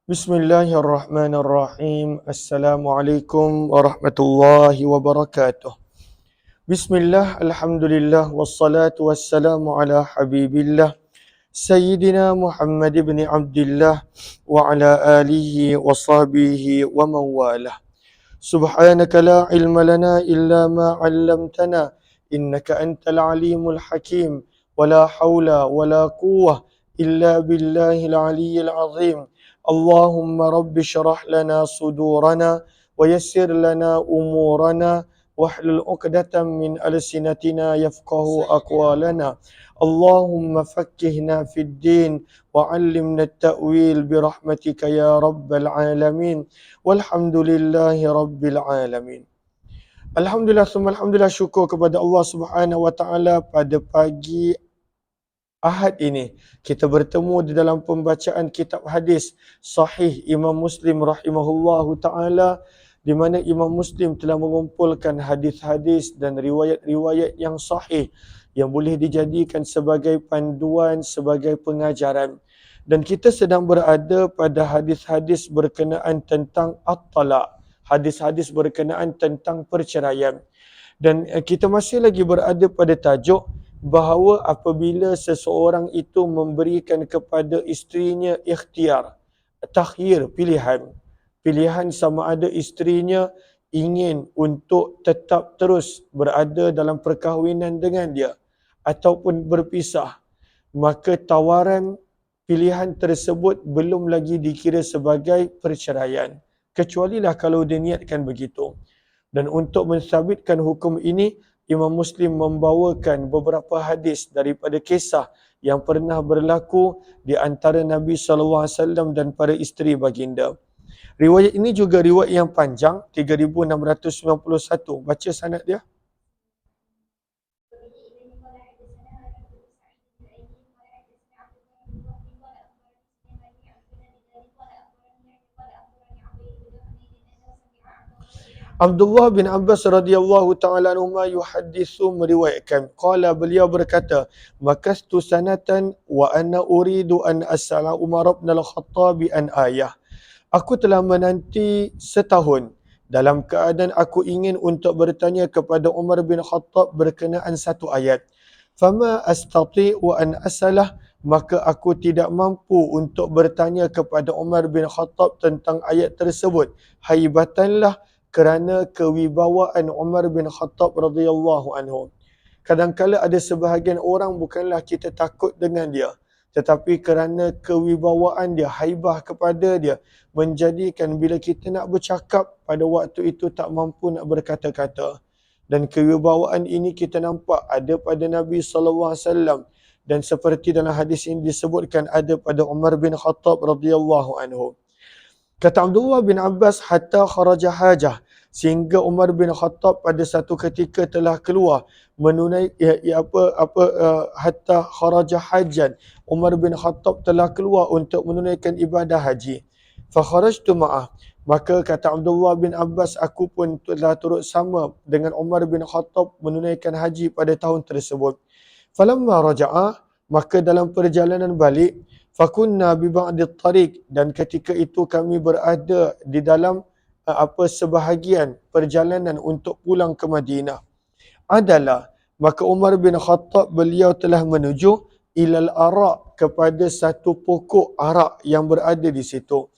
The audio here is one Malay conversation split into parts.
Bismillahirrahmanirrahim. Assalamualaikum warahmatullahi wabarakatuh. Bismillah, alhamdulillah, wassalatu wassalamu ala habibillah Sayyidina Muhammad ibn Abdullah wa ala alihi wa sahbihi wa mawalah. Subhanaka la ilma lana illa ma 'allamtana innaka antal alimul hakim wa la haula wa la quwwah illa billahil aliyyil azim. Allahumma rabbi syrah lana sudurana wa yassir lana umurana wahlul 'uqdatam min alsinatina yafqahu aqwalana. Allahumma faqqihna fid din wa 'allimna at-ta'wil bi rahmatika ya rabbal alamin. Walhamdulillahi Rabbil Alamin. Alhamdulillah, summa alhamdulillah, syukur kepada Allah Subhanahu Wa Taala pada pagi Ahad ini. Kita bertemu di dalam pembacaan kitab hadis Sahih Imam Muslim rahimahullahu ta'ala, di mana Imam Muslim telah mengumpulkan hadis-hadis dan riwayat-riwayat yang sahih yang boleh dijadikan sebagai panduan, sebagai pengajaran. Dan kita sedang berada pada hadis-hadis berkenaan tentang at-talaq, hadis-hadis berkenaan tentang perceraian. Dan kita masih lagi berada pada tajuk bahawa apabila seseorang itu memberikan kepada isterinya ikhtiar, takhir, pilihan sama ada isterinya ingin untuk tetap terus berada dalam perkahwinan dengan dia ataupun berpisah, maka tawaran pilihan tersebut belum lagi dikira sebagai perceraian, kecualilah kalau dia niatkan begitu. Dan untuk mensabitkan hukum ini, Imam Muslim membawakan beberapa hadis daripada kisah yang pernah berlaku di antara Nabi SAW dan para isteri baginda. Riwayat ini juga riwayat yang panjang, 3691. Baca sanad dia. Abdullah bin Abbas radhiyallahu ta'ala anhuma yuhaddithu, meriwayatkan, qala, beliau berkata, makastu sanatan wa ana uridu an as'ala Umar bin al-Khattab an ayah. Aku telah menanti setahun dalam keadaan aku ingin untuk bertanya kepada Umar bin Khattab berkenaan satu ayat. Fama astati'u an as'alah, maka aku tidak mampu untuk bertanya kepada Umar bin Khattab tentang ayat tersebut. Haibatanlah, kerana kewibawaan Umar bin Khattab radhiyallahu anhu. Kadang-kala ada sebahagian orang bukanlah kita takut dengan dia, tetapi kerana kewibawaan dia, haibah kepada dia, menjadikan bila kita nak bercakap pada waktu itu tak mampu nak berkata-kata. Dan kewibawaan ini kita nampak ada pada Nabi SAW, dan seperti dalam hadis ini disebutkan ada pada Umar bin Khattab radhiyallahu anhu. Kata Abdullah bin Abbas, hatta kharaja hajah, sehingga Umar bin Khattab pada satu ketika telah keluar hatta kharaja hajan, Umar bin Khattab telah keluar untuk menunaikan ibadah haji. Fa kharajtu ma'ah, maka kata Abdullah bin Abbas, aku pun telah turut sama dengan Umar bin Khattab menunaikan haji pada tahun tersebut. Falamma raja'a, maka dalam perjalanan balik, fakunna bi ba'dit tariq, dan ketika itu kami berada di dalam sebahagian perjalanan untuk pulang ke Madinah. Adalah, maka Umar bin Khattab, beliau telah menuju ilal arak, kepada satu pokok arak yang berada di situ.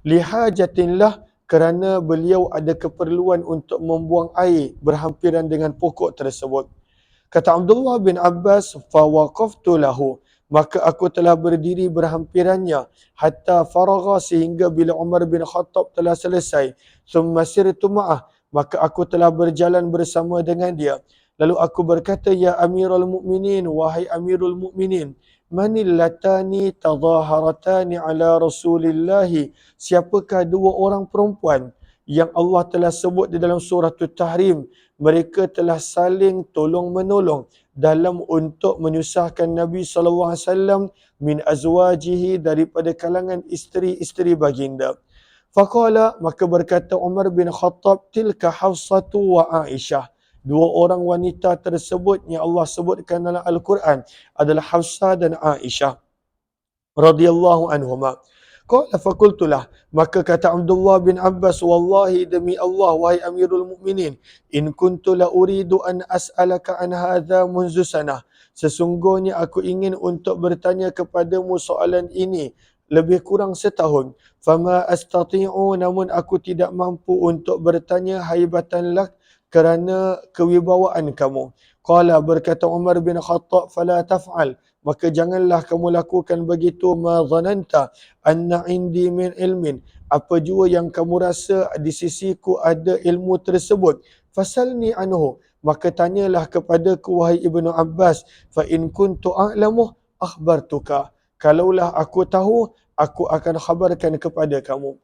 Lihajatinlah, kerana beliau ada keperluan untuk membuang air berhampiran dengan pokok tersebut. Kata Abdullah bin Abbas, fawaqaftu lahu, maka aku telah berdiri berhampirannya, hatta faragha, sehingga bila Umar bin Khattab telah selesai. Thumma sirtu ma'ah, maka aku telah berjalan bersama dengan dia. Lalu aku berkata, ya Amirul Mukminin, wahai Amirul Mukminin, manil latani tadhaharatani ala Rasulillahi, siapakah dua orang perempuan yang Allah telah sebut di dalam surah At-Tahrim, mereka telah saling tolong menolong dalam untuk menyusahkan Nabi SAW min azwajihi, daripada kalangan isteri-isteri baginda. Faqala, maka berkata Umar bin Khattab, tilka Hafsatu wa Aisyah, dua orang wanita tersebut yang Allah sebutkan dalam Al-Quran adalah Hafsah dan Aisyah radhiyallahu anhuma. Qala fakultulah, maka kata Abdullah bin Abbas, wallahi demi Allah, wahai Amirul Mukminin, in kuntu la uridu an as'alaka an hadha munzu sanah. Sesungguhnya aku ingin untuk bertanya kepadamu soalan ini lebih kurang setahun. Fama astati'u, namun aku tidak mampu untuk bertanya haibatan lak, kerana kewibawaan kamu. Qala, berkata Umar bin Khattab, fala taf'al, maka janganlah kamu lakukan begitu. Ma dhananta anna indi min ilmin, apa jua yang kamu rasa di sisiku ada ilmu tersebut. Fasalni anhu, maka tanyalah kepadaku wahai Ibnu Abbas. Fa in kuntu a'lamu akhbartuka, kalaulah aku tahu, aku akan khabarkan kepada kamu.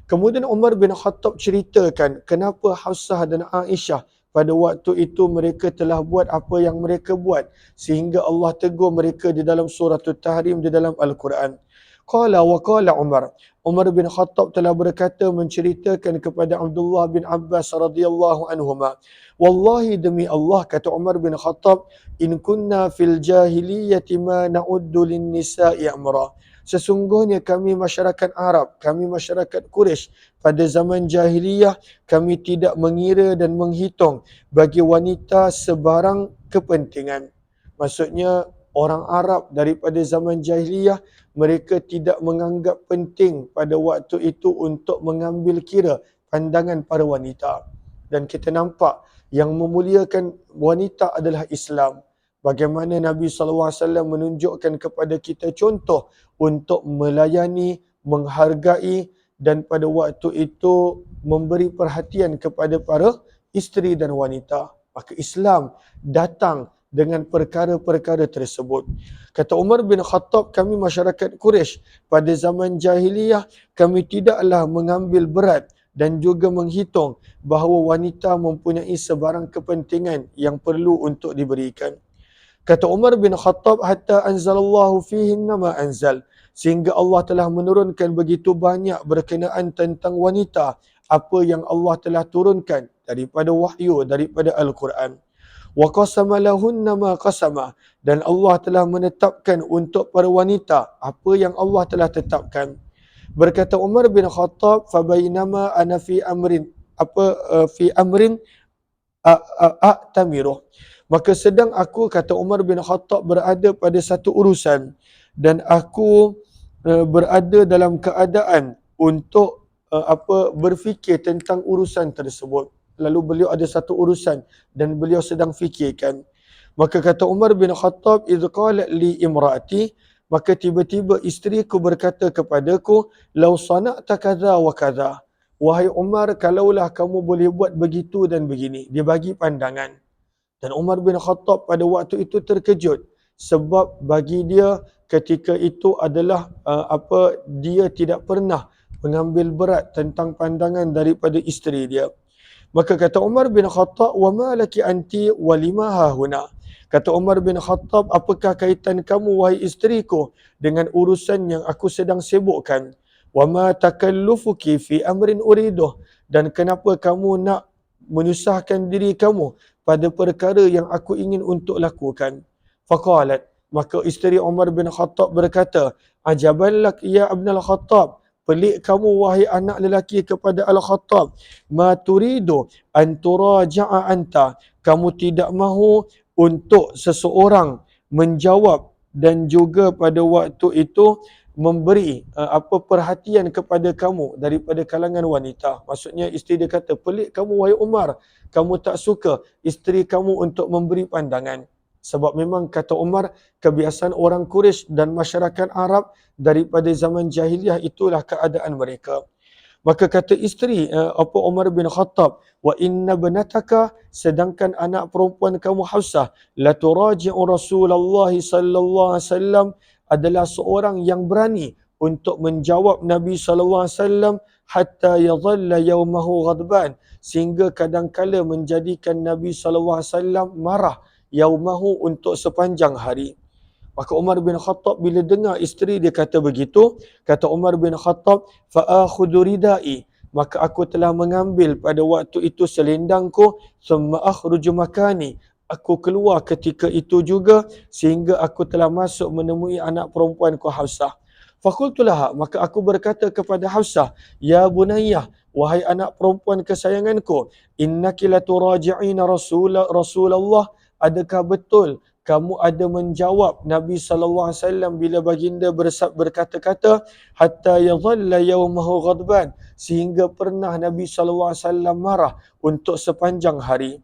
Kemudian Umar bin Khattab ceritakan kenapa Hafsah dan Aisyah pada waktu itu mereka telah buat apa yang mereka buat, sehingga Allah tegur mereka di dalam surah At-Tahrim di dalam Al-Quran. Qala wa qala Umar. Umar bin Khattab telah berkata menceritakan kepada Abdullah bin Abbas radhiyallahu anhuma. Wallahi demi Allah, kata Umar bin Khattab, in kunna fil jahiliyati ma na'uddu lin nisa'i amra. Sesungguhnya kami masyarakat Arab, kami masyarakat Quraisy pada zaman jahiliyah, kami tidak mengira dan menghitung bagi wanita sebarang kepentingan. Maksudnya orang Arab daripada zaman jahiliyah, mereka tidak menganggap penting pada waktu itu untuk mengambil kira pandangan para wanita. Dan kita nampak yang memuliakan wanita adalah Islam. Bagaimana Nabi SAW menunjukkan kepada kita contoh untuk melayani, menghargai dan pada waktu itu memberi perhatian kepada para isteri dan wanita. Maka Islam datang dengan perkara-perkara tersebut. Kata Umar bin Khattab, kami masyarakat Quraisy pada zaman jahiliyah, kami tidaklah mengambil berat dan juga menghitung bahawa wanita mempunyai sebarang kepentingan yang perlu untuk diberikan. Kata Umar bin Khattab, hatta anzalallahu fihinna ma anzal, sehingga Allah telah menurunkan begitu banyak berkenaan tentang wanita apa yang Allah telah turunkan daripada wahyu, daripada Al-Quran. Wa qasama lahunna ma qasama, dan Allah telah menetapkan untuk para wanita apa yang Allah telah tetapkan. Berkata Umar bin Khattab, fabainama ana fi amrin fi amrin a'tamiruh, maka sedang aku, kata Umar bin Khattab, berada pada satu urusan dan aku berada dalam keadaan untuk berfikir tentang urusan tersebut. Lalu beliau ada satu urusan dan beliau sedang fikirkan. Maka kata Umar bin Khattab, idh qala li imraati, maka tiba-tiba isteriku berkata kepadaku, lau sana'ta kadha wa kadha. Wahai Umar, kalaulah kamu boleh buat begitu dan begini. Dia bagi pandangan. Dan Umar bin Khattab pada waktu itu terkejut sebab bagi dia ketika itu adalah dia tidak pernah mengambil berat tentang pandangan daripada isteri dia. Maka kata Umar bin Khattab, wa ma laki anti wa lima hahuna. Kata Umar bin Khattab, apakah kaitan kamu wahai isteriku dengan urusan yang aku sedang sibukkan? Wa ma takallufuki fi amrin uriduh, dan kenapa kamu nak menyusahkan diri kamu pada perkara yang aku ingin untuk lakukan? Faqalat, maka isteri Umar bin Khattab berkata, ajaban lak ya Ibn al-Khattab, pelik kamu wahai anak lelaki kepada Al-Khattab, ma turidu an turaja'a anta, kamu tidak mahu untuk seseorang menjawab dan juga pada waktu itu memberi perhatian kepada kamu daripada kalangan wanita. Maksudnya isteri dia kata, pelik kamu wahai Umar, kamu tak suka isteri kamu untuk memberi pandangan. Sebab memang kata Umar, kebiasaan orang Quraisy dan masyarakat Arab daripada zaman jahiliah itulah keadaan mereka. Maka kata isteri Umar bin Khattab, wa inna banataka, sedangkan anak perempuan kamu Hafsah, la turaji'u Rasulullah sallallahu alaihi wasallam, adalah seorang yang berani untuk menjawab Nabi sallallahu alaihi wasallam hatta yadhalla yawmahu ghadban, sehingga kadangkala menjadikan Nabi sallallahu alaihi wasallam marah yaumahu untuk sepanjang hari. Maka Umar bin Khattab bila dengar isteri dia kata begitu, kata Umar bin Khattab, fa akhudhu ridai, maka aku telah mengambil pada waktu itu selendangku, thumma akhruju makani, aku keluar ketika itu juga sehingga aku telah masuk menemui anak perempuanku Hafsah. Faqultu laha, maka aku berkata kepada Hafsah, ya Bunayyah, wahai anak perempuan kesayanganku, innaki laturaji'ina Rasulullah, adakah betul kamu ada menjawab Nabi sallallahu alaihi wasallam bila baginda berkata-kata hatta yadhalla yawmahu ghadban, sehingga pernah Nabi sallallahu alaihi wasallam marah untuk sepanjang hari.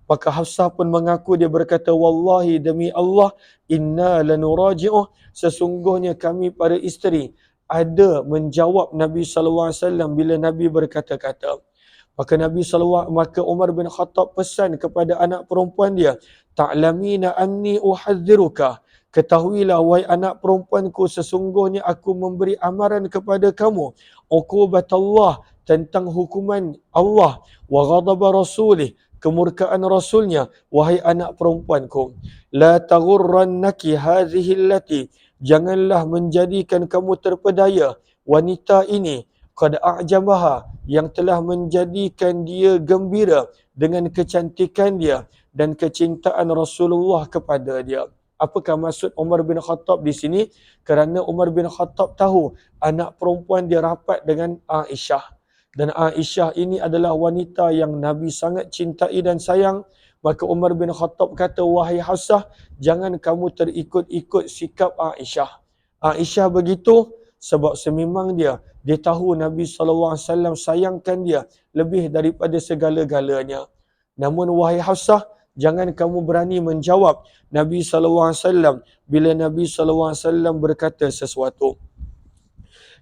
Maka Hafsah pun mengaku, dia berkata, wallahi, demi Allah, inna lanuraji'uh, sesungguhnya kami para isteri ada menjawab Nabi sallallahu alaihi wasallam bila Nabi berkata-kata. Maka Umar bin Khattab pesan kepada anak perempuan dia, ta'lamina anni uhadziruka, ketahuilah wahai anak perempuanku, sesungguhnya aku memberi amaran kepada kamu uqubatullah, tentang hukuman Allah, wa ghadaba rasulih, kemurkaan rasulnya. Wahai anak perempuanku, la taghurrannaki hadhihi allati, janganlah menjadikan kamu terpedaya wanita ini, qad a'jamaha, yang telah menjadikan dia gembira dengan kecantikan dia dan kecintaan Rasulullah kepada dia. Apakah maksud Umar bin Khattab di sini? Kerana Umar bin Khattab tahu anak perempuan dia rapat dengan Aisyah. Dan Aisyah ini adalah wanita yang Nabi sangat cintai dan sayang. Maka Umar bin Khattab kata, wahai Hafsah, jangan kamu terikut-ikut sikap Aisyah. Aisyah begitu sebab sememang dia tahu Nabi SAW sayangkan dia lebih daripada segala-galanya. Namun wahai Hafsah, jangan kamu berani menjawab Nabi SAW bila Nabi SAW berkata sesuatu.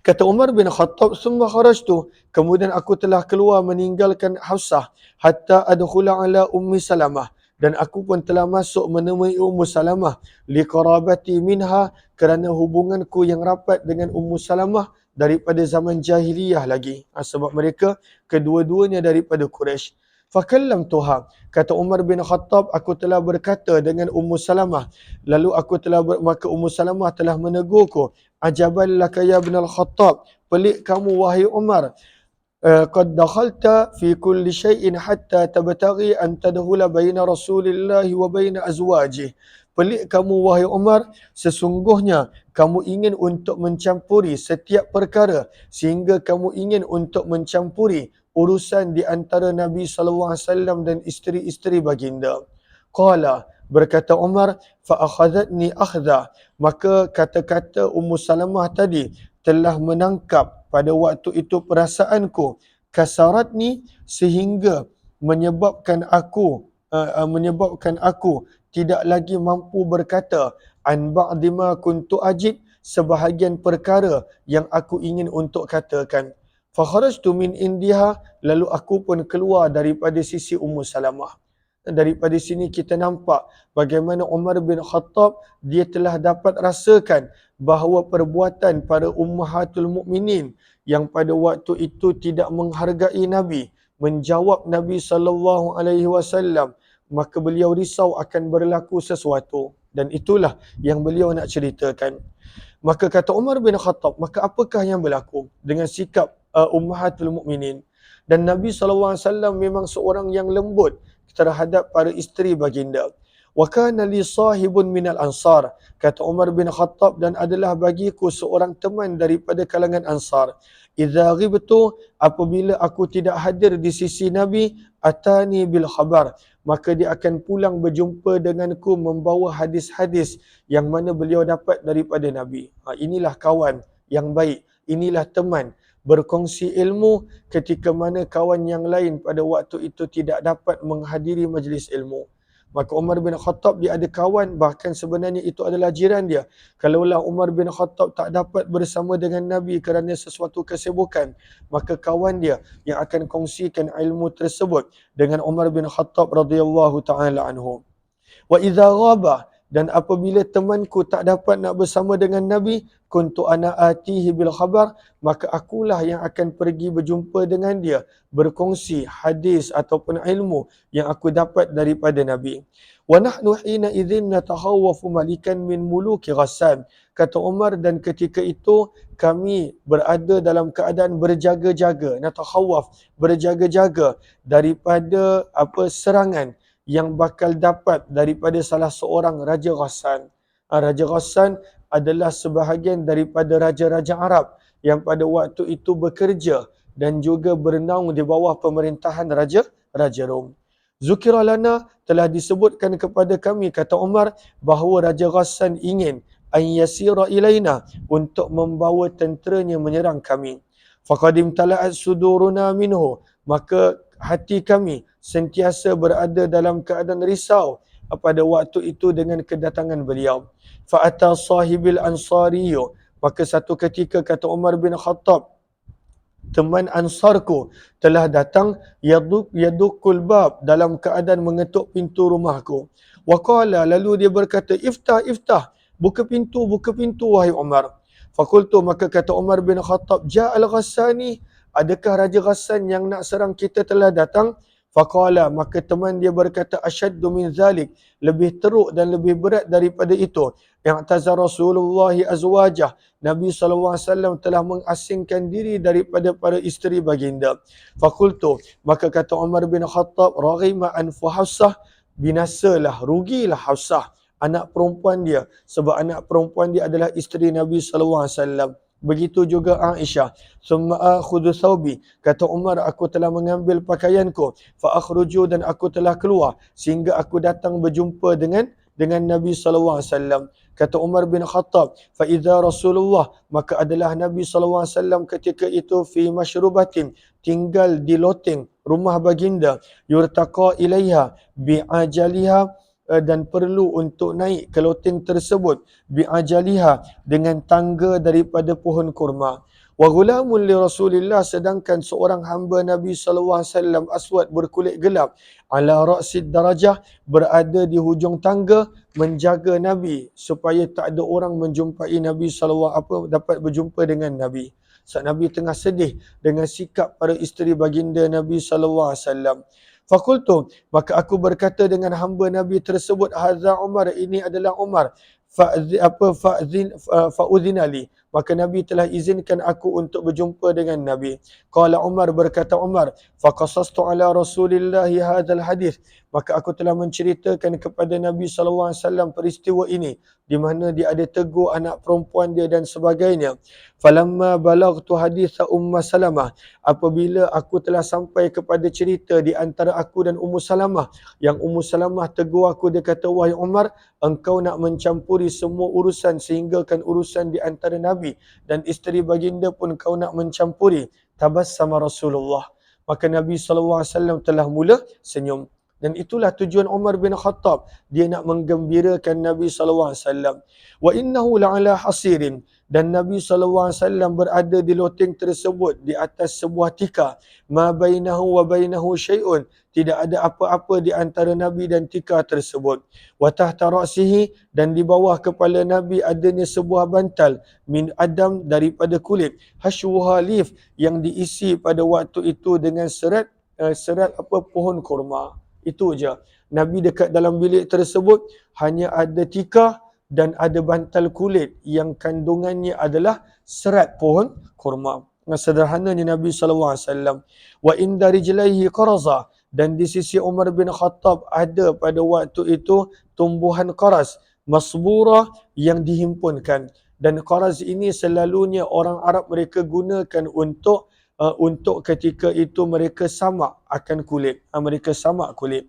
Kata Umar bin Khattab, summa kharajtu, kemudian aku telah keluar meninggalkan Hafsah hatta adkhula ala Ummi Salamah, dan aku pun telah masuk menemui Ummu Salamah, liqarabati minha, kerana hubunganku yang rapat dengan Ummu Salamah daripada zaman jahiliyah lagi. Sebab mereka kedua-duanya daripada Quraisy. Fakallamtuha, kata Umar bin Khattab, aku telah berkata dengan Ummu Salamah, lalu maka Ummu Salamah telah menegurku, ajaban laka ya ibn al-Khattab, pelik kamu wahai Umar, qad dakhalta fi kulli shay'in hatta tabtaghi an tadkhula baina Rasulillahi wa baina azwajih. Pelik kamu wahai Umar, sesungguhnya kamu ingin untuk mencampuri setiap perkara sehingga kamu ingin untuk mencampuri urusan di antara Nabi sallallahu alaihi wasallam dan isteri-isteri baginda. Qala, berkata Umar, fa akhadhatni akhdha, maka kata-kata Ummu Salamah tadi telah menangkap pada waktu itu perasaanku, kasaratni, sehingga menyebabkan aku tidak lagi mampu berkata an ba'di ma kuntu ajid, sebahagian perkara yang aku ingin untuk katakan. Fa kharajtu min indiha, lalu aku pun keluar daripada sisi Ummu Salamah. Daripada sini kita nampak bagaimana Umar bin Khattab dia telah dapat rasakan bahawa perbuatan para ummahatul mukminin yang pada waktu itu tidak menghargai Nabi, menjawab Nabi sallallahu alaihi wasallam, maka beliau risau akan berlaku sesuatu, dan itulah yang beliau nak ceritakan. Maka kata Umar bin Khattab, maka apakah yang berlaku dengan sikap ummahatul mukminin? Dan Nabi sallallahu alaihi wasallam memang seorang yang lembut terhadap para isteri baginda. Wa kana li sahibun minal ansar, kata Umar bin Khattab, dan adalah bagiku seorang teman daripada kalangan Ansar. Idza ghibtu, apabila aku tidak hadir di sisi Nabi, atani bil khabar, maka dia akan pulang berjumpa denganku membawa hadis-hadis yang mana beliau dapat daripada Nabi. Inilah kawan yang baik, inilah teman berkongsi ilmu ketika mana kawan yang lain pada waktu itu tidak dapat menghadiri majlis ilmu. Maka Umar bin Khattab dia ada kawan, bahkan sebenarnya itu adalah jiran dia. Kalaulah Umar bin Khattab tak dapat bersama dengan Nabi kerana sesuatu kesibukan, maka kawan dia yang akan kongsikan ilmu tersebut dengan Umar bin Khattab radhiyallahu taala anhu. Wa idza ghaba, dan apabila temanku tak dapat nak bersama dengan Nabi, kuntu ana atihi bil khabar, maka akulah yang akan pergi berjumpa dengan dia, berkongsi hadis ataupun ilmu yang aku dapat daripada Nabi. Wa nahnu hina idzin natahawwafu malikan min muluki Ghassan, kata Umar, dan ketika itu kami berada dalam keadaan berjaga-jaga, natahawwaf, berjaga-jaga daripada serangan yang bakal dapat daripada salah seorang Raja Ghassan. Raja Ghassan adalah sebahagian daripada raja-raja Arab yang pada waktu itu bekerja dan juga bernaung di bawah pemerintahan Raja Rom. Zukira lana, telah disebutkan kepada kami, kata Umar, bahawa Raja Ghassan ingin an yasira ilaina, untuk membawa tenteranya menyerang kami. Faqadim tala'at suduruna minhu, maka hati kami sentiasa berada dalam keadaan risau pada waktu itu dengan kedatangan beliau. Fa'ata sahibil ansariyo, maka satu ketika kata Umar bin Khattab, teman ansarku telah datang, yadukul bab, dalam keadaan mengetuk pintu rumahku. Waqala, lalu dia berkata, iftah, iftah, buka pintu wahai Umar. Fakultu, maka kata Umar bin Khattab, ja'al Ghassani, adakah Raja Ghassan yang nak serang kita telah datang? Faqala, maka teman dia berkata, asyaddu min zalik, lebih teruk dan lebih berat daripada itu. I'tazar Rasulullah azwajah, Nabi SAW telah mengasingkan diri daripada para isteri baginda. Fakultu, maka kata Umar bin Khattab, raghima anfu Hafsah, binasalah, rugilah Hafsah, anak perempuan dia, sebab anak perempuan dia adalah isteri Nabi SAW. Begitu juga Aisyah. Summa akhudhu thawbi, kata Umar, aku telah mengambil pakaianku, fa akhruju, dan aku telah keluar sehingga aku datang berjumpa dengan Nabi SAW. Kata Umar bin Khattab, fa idza Rasulullah, maka adalah Nabi SAW ketika itu fi masyrubatin, tinggal di loteng rumah baginda, yurtaqa ilaiha bi'ajaliha, dan perlu untuk naik ke loteng tersebut, bi'ajaliha, dengan tangga daripada pohon kurma. Wa ghulamun li Rasulillah, sedangkan seorang hamba Nabi SAW aswad, berkulit gelap, ala ra'sid darajah, berada di hujung tangga menjaga Nabi supaya tak ada orang menjumpai Nabi dapat berjumpa dengan Nabi. Saat Nabi tengah sedih dengan sikap para isteri baginda Nabi SAW. Fakultu, maka aku berkata dengan hamba Nabi tersebut, hadza Umar, ini adalah Umar. Fa'udhinali, maka Nabi telah izinkan aku untuk berjumpa dengan Nabi. Qala Umar, berkata Umar, faqasastu ala Rasulillahi hadzal hadis, maka aku telah menceritakan kepada Nabi SAW peristiwa ini, di mana dia ada tegur anak perempuan dia dan sebagainya. Falamma balagtu haditha Ummu Salamah, apabila aku telah sampai kepada cerita di antara aku dan Ummu Salamah, yang Ummu Salamah tegur aku, dia kata, wahai Umar, engkau nak mencampuri semua urusan sehinggakan urusan di antara Nabi dan isteri baginda pun kau nak mencampuri. Tabassama Rasulullah, maka Nabi SAW telah mula senyum. Dan itulah tujuan Umar bin Khattab, dia nak menggembirakan Nabi SAW. Wa innahu la'ala hasirin, dan Nabi SAW berada di loteng tersebut di atas sebuah tikar. Ma bainahu wa bainahu syai'un, tidak ada apa-apa di antara Nabi dan tikar tersebut. Wa tahta ra'sihi, dan di bawah kepala Nabi adanya sebuah bantal, min adam, daripada kulit, hashwuha lif, yang diisi pada waktu itu dengan serat pohon kurma. Itu je. Nabi dekat dalam bilik tersebut hanya ada tikar dan ada bantal kulit yang kandungannya adalah serat pohon kurma. Sederhananya Nabi SAW. Wa inda rijlaihi qaraza, dan di sisi Umar bin Khattab ada pada waktu itu tumbuhan qaraz, masbura, yang dihimpunkan. Dan qaraz ini selalunya orang Arab mereka gunakan untuk ketika itu mereka samak akan kulit. Mereka samak kulit.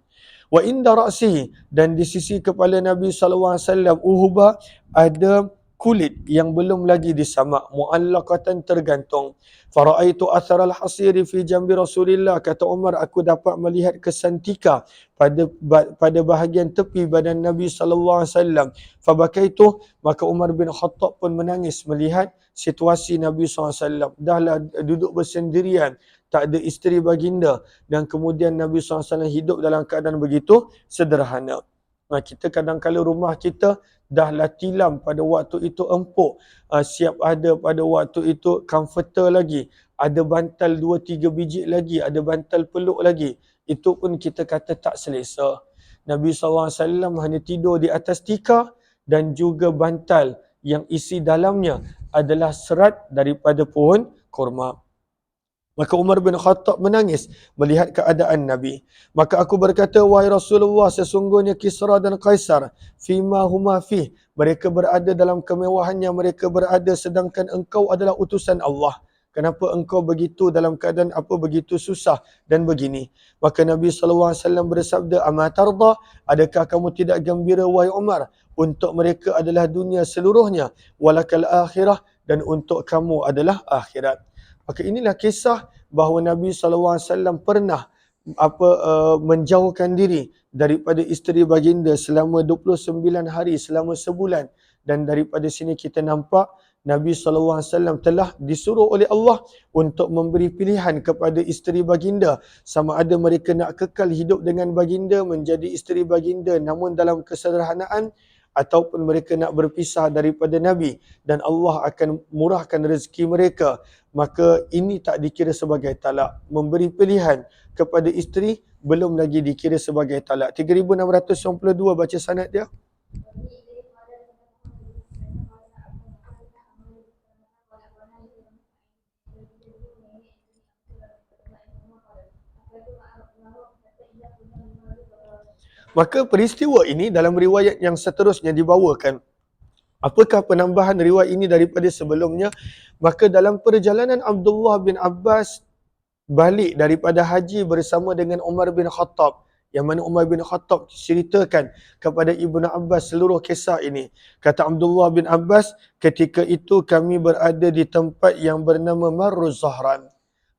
Wa inda ra'sihi, dan di sisi kepala Nabi SAW, uhuba, ada kulit yang belum lagi disamak, mu'allaqatan, tergantung. Fara'aitu athar al-hasiri fi jambi Rasulillah, kata Umar, aku dapat melihat kesan tikar pada bahagian tepi badan Nabi SAW. Fabakaitu, maka Umar bin Khattab pun menangis melihat situasi Nabi SAW. Dahlah duduk bersendirian, tak ada isteri baginda, dan kemudian Nabi SAW hidup dalam keadaan begitu sederhana. Kita kadang-kadang rumah kita dahlah tilam pada waktu itu empuk, siap ada pada waktu itu comforter lagi, ada bantal 2-3 biji lagi, ada bantal peluk lagi. Itu pun kita kata tak selesa. Nabi SAW hanya tidur di atas tikar, dan juga bantal yang isi dalamnya adalah serat daripada pohon kurma. Maka Umar bin Khattab menangis melihat keadaan Nabi. Maka aku berkata, wahai Rasulullah, sesungguhnya Kisra dan Kaisar, fima huma fih, mereka berada dalam kemewahannya, mereka berada sedangkan engkau adalah utusan Allah. Kenapa engkau begitu dalam keadaan apa begitu susah dan begini? Maka Nabi SAW bersabda, ama tarda, adakah kamu tidak gembira wahai Umar, untuk mereka adalah dunia seluruhnya, walakal akhirah, dan untuk kamu adalah akhirat. Maka inilah kisah bahawa Nabi SAW pernah menjauhkan diri daripada isteri baginda selama 29 hari, selama sebulan. Dan daripada sini kita nampak Nabi SAW telah disuruh oleh Allah untuk memberi pilihan kepada isteri baginda, sama ada mereka nak kekal hidup dengan baginda, menjadi isteri baginda namun dalam kesederhanaan, ataupun mereka nak berpisah daripada Nabi dan Allah akan murahkan rezeki mereka. Maka ini tak dikira sebagai talak. Memberi pilihan kepada isteri belum lagi dikira sebagai talak. 3692 baca sanad dia. Maka peristiwa ini dalam riwayat yang seterusnya dibawakan. Apakah penambahan riwayat ini daripada sebelumnya? Maka dalam perjalanan Abdullah bin Abbas balik daripada haji bersama dengan Umar bin Khattab, yang mana Umar bin Khattab ceritakan kepada Ibnu Abbas seluruh kisah ini. Kata Abdullah bin Abbas, ketika itu kami berada di tempat yang bernama Marruz Zahran.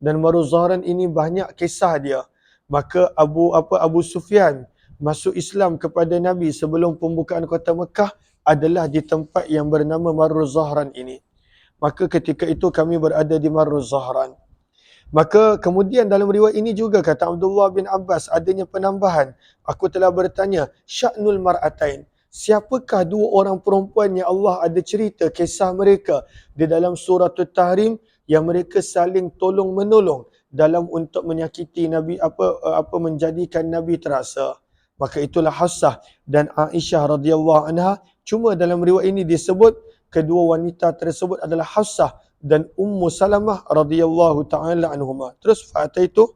Dan Marruz Zahran ini banyak kisah dia. Maka Abu Sufyan masuk Islam kepada Nabi sebelum pembukaan kota Mekah adalah di tempat yang bernama Marruz Zahran ini. Maka ketika itu kami berada di Marruz Zahran. Maka kemudian dalam riwayat ini juga kata Abdullah bin Abbas adanya penambahan. Aku telah bertanya, sya'nul mar'atain. Siapakah dua orang perempuan yang Allah ada cerita kisah mereka di dalam surah At-Tahrim yang mereka saling tolong menolong dalam untuk menyakiti Nabi, menjadikan Nabi terasa. Maka itulah Hafsah dan Aisyah radhiyallahu anha. Cuma dalam riwayat ini disebut kedua wanita tersebut adalah Hafsah dan Ummu Salamah radhiyallahu taala anhuma. Terus fakta itu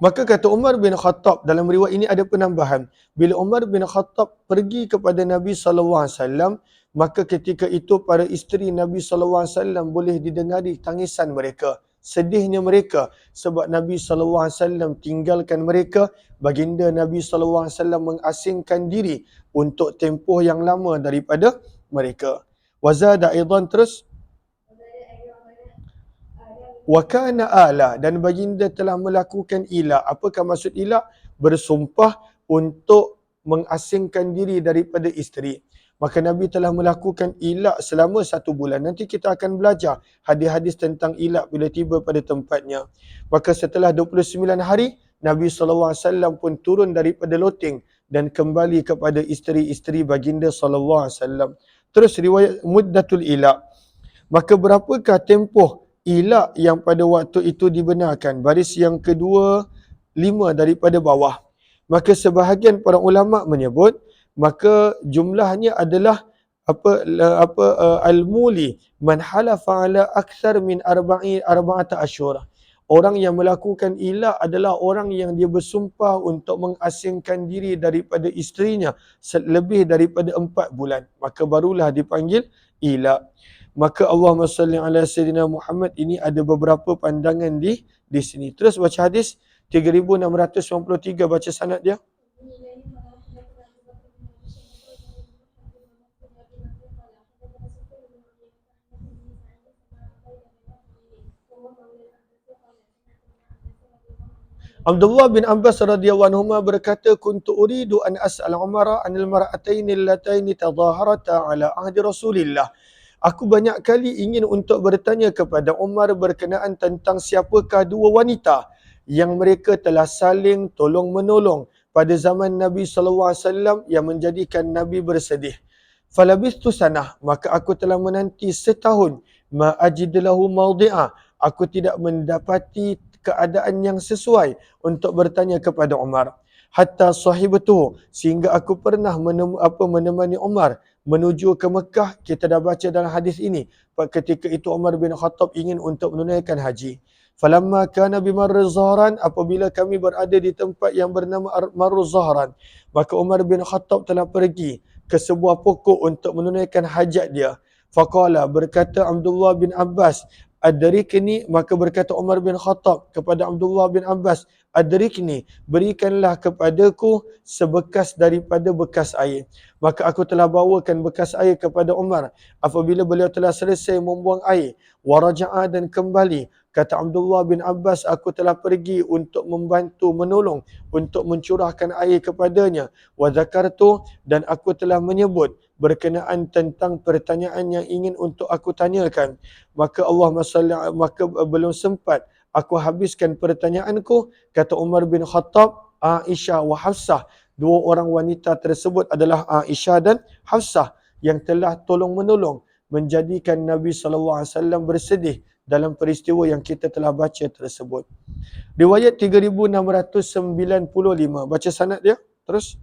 maka kata Umar bin Khattab, dalam riwayat ini ada penambahan. Bila Umar bin Khattab pergi kepada Nabi SAW, maka ketika itu para isteri Nabi SAW boleh didengari tangisan mereka, sedihnya mereka sebab Nabi SAW tinggalkan mereka. Baginda Nabi SAW mengasingkan diri untuk tempoh yang lama daripada mereka. Wazada aidan, terus wa kana ala, dan baginda telah melakukan ila. Apakah maksud ila? Bersumpah untuk mengasingkan diri daripada isteri. Maka Nabi telah melakukan ila selama 1 bulan. Nanti kita akan belajar hadis-hadis tentang ila bila tiba pada tempatnya. Maka setelah 29 hari, Nabi SAW pun turun daripada loteng dan kembali kepada isteri-isteri baginda SAW. Terus riwayat muddatul ila. Maka berapakah tempoh ila yang pada waktu itu dibenarkan? Baris yang kedua, 5 daripada bawah. Maka sebahagian para ulama menyebut, maka jumlahnya adalah al-muli man halafa ala akthar min arba'ata asyhur. Orang yang melakukan ila adalah orang yang dia bersumpah untuk mengasingkan diri daripada isterinya lebih daripada 4 bulan. Maka barulah dipanggil ila. Maka Allahumma salli ala Sayyidina Muhammad, ini ada beberapa pandangan di sini. Terus baca hadis 3693, baca sanad dia. Abdullah bin Abbas radhiyallahu anhu berkata, kuntu uridu an as'al Umar anil mar'ataini allataini tadhaharata ala ahdi Rasulillah. Aku banyak kali ingin untuk bertanya kepada Umar berkenaan tentang siapakah dua wanita yang mereka telah saling tolong menolong pada zaman Nabi SAW yang menjadikan Nabi bersedih. Falabistu sanah, maka aku telah menanti setahun, ma ajid lahu mawdi'a, aku tidak mendapati keadaan yang sesuai untuk bertanya kepada Umar. Hatta sahibatuhu, sehingga aku pernah menemani Umar menuju ke Mekah. Kita dah baca dalam hadis ini. Ketika itu Umar bin Khattab ingin untuk menunaikan haji. Falamma kana bimarri Zahran, apabila kami berada di tempat yang bernama Marru Zahran, maka Umar bin Khattab telah pergi ke sebuah pokok untuk menunaikan hajat dia. Faqala, berkata Abdullah bin Abbas, adrikni, maka berkata Umar bin Khattab kepada Abdullah bin Abbas, adrikni, berikanlah kepadaku sebekas daripada bekas air. Maka aku telah bawakan bekas air kepada Umar apabila beliau telah selesai membuang air. Waraja'a, dan kembali. Kata Abdullah bin Abbas, aku telah pergi untuk membantu, menolong, untuk mencurahkan air kepadanya. Wa zakartu, dan aku telah menyebut berkenaan tentang pertanyaan yang ingin untuk aku tanyakan. Maka maka belum sempat aku habiskan pertanyaanku, kata Umar bin Khattab, Aisyah wa Hafsah, dua orang wanita tersebut adalah Aisyah dan Hafsah yang telah tolong menolong menjadikan Nabi SAW bersedih dalam peristiwa yang kita telah baca tersebut. Riwayat 3695. Baca sanad dia terus.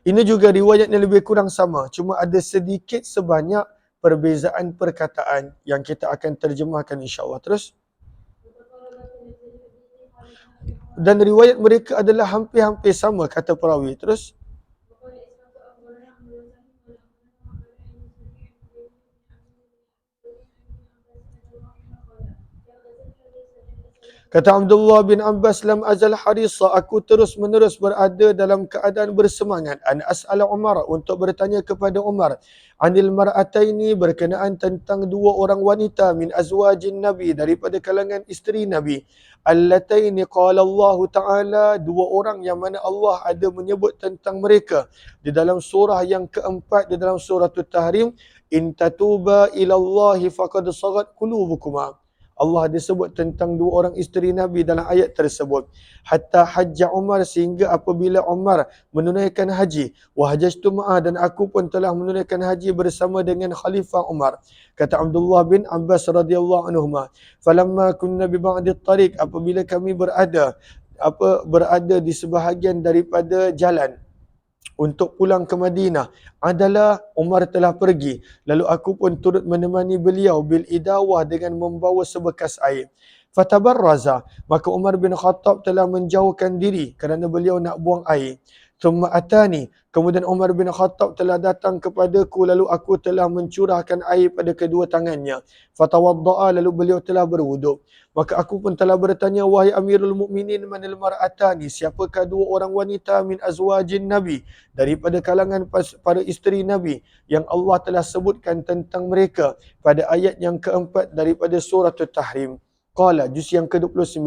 Ini juga riwayat yang lebih kurang sama, cuma ada sedikit sebanyak perbezaan perkataan yang kita akan terjemahkan insya-Allah. Terus. Dan riwayat mereka adalah hampir-hampir sama, kata perawi. Terus. Kata Abdullah bin Abbas, lam azal harisa, aku terus menerus berada dalam keadaan bersemangat, an as'ala Umar, untuk bertanya kepada Umar, anil mar'ataini, berkenaan tentang dua orang wanita, min azwajin Nabi, daripada kalangan isteri Nabi, allataini qala Allah Ta'ala, dua orang yang mana Allah ada menyebut tentang mereka di dalam surah yang keempat, di dalam surah At-Tahrim, in tatuba ilallahi faqad sagat qulubukuma. Allah disebut tentang dua orang isteri Nabi dalam ayat tersebut. Hatta hajja Umar, sehingga apabila Umar menunaikan haji. Wa hajjtu ma'ah, dan aku pun telah menunaikan haji bersama dengan Khalifah Umar. Kata Abdullah bin Abbas radhiyallahu anhuma, falamma kunna bi ba'di tariq, apabila kami berada di sebahagian daripada jalan untuk pulang ke Madinah, adalah Umar telah pergi, lalu aku pun turut menemani beliau bil idawah, dengan membawa sebekas air. Fatabarraza, maka Umar bin Khattab telah menjauhkan diri kerana beliau nak buang air. Thumma atani, kemudian Umar bin Khattab telah datang kepadaku, lalu aku telah mencurahkan air pada kedua tangannya. Fatawadda'a, lalu beliau telah berwuduk. Maka aku pun telah bertanya, wahai Amirul Mukminin, manil mar'atani, siapakah dua orang wanita min azwajin Nabi, daripada kalangan para isteri Nabi yang Allah telah sebutkan tentang mereka pada ayat yang keempat daripada surah At-Tahrim. Qala, juz yang ke-29.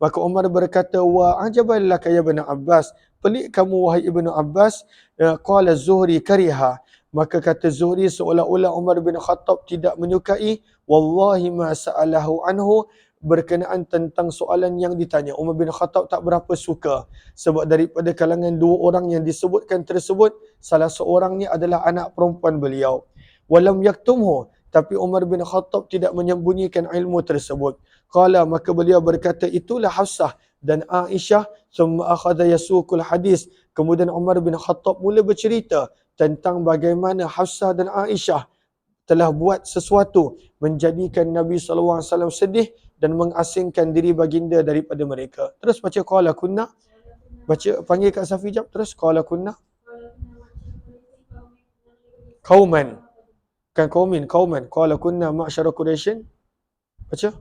Maka Umar berkata, wa ajaban laka ya Ibn Abbas, pelik kamu wahai Ibnu Abbas. Qala Zuhri kariha, maka kata Zuhri seolah-olah Umar bin Khattab tidak menyukai. Wallahi ma sa'alahu anhu, berkenaan tentang soalan yang ditanya. Umar bin Khattab tak berapa suka, sebab daripada kalangan dua orang yang disebutkan tersebut, salah seorangnya adalah anak perempuan beliau. Walam yaktumhu, tapi Umar bin Khattab tidak menyembunyikan ilmu tersebut. Qala, maka beliau berkata, itulah Hafsah dan Aisyah. Summa akhadha yasuqul hadis, kemudian Umar bin Khattab mula bercerita tentang bagaimana Hafsah dan Aisyah telah buat sesuatu menjadikan Nabi SAW sedih dan mengasingkan diri baginda daripada mereka. Terus baca qala kunna, baca, panggil Kak Safi jap. Terus qala kunna qauman, kan qauman, qala kunna ma'syara Quraisyin. Baca.